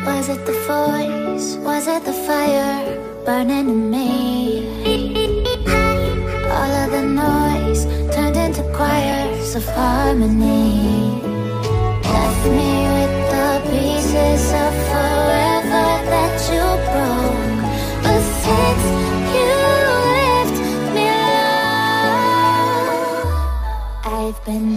Was it the voice? Was it the fire burning in me? All of the noise turned into choirs of harmony. Left me with the pieces of forever that you broke. But since you left me alone, I've been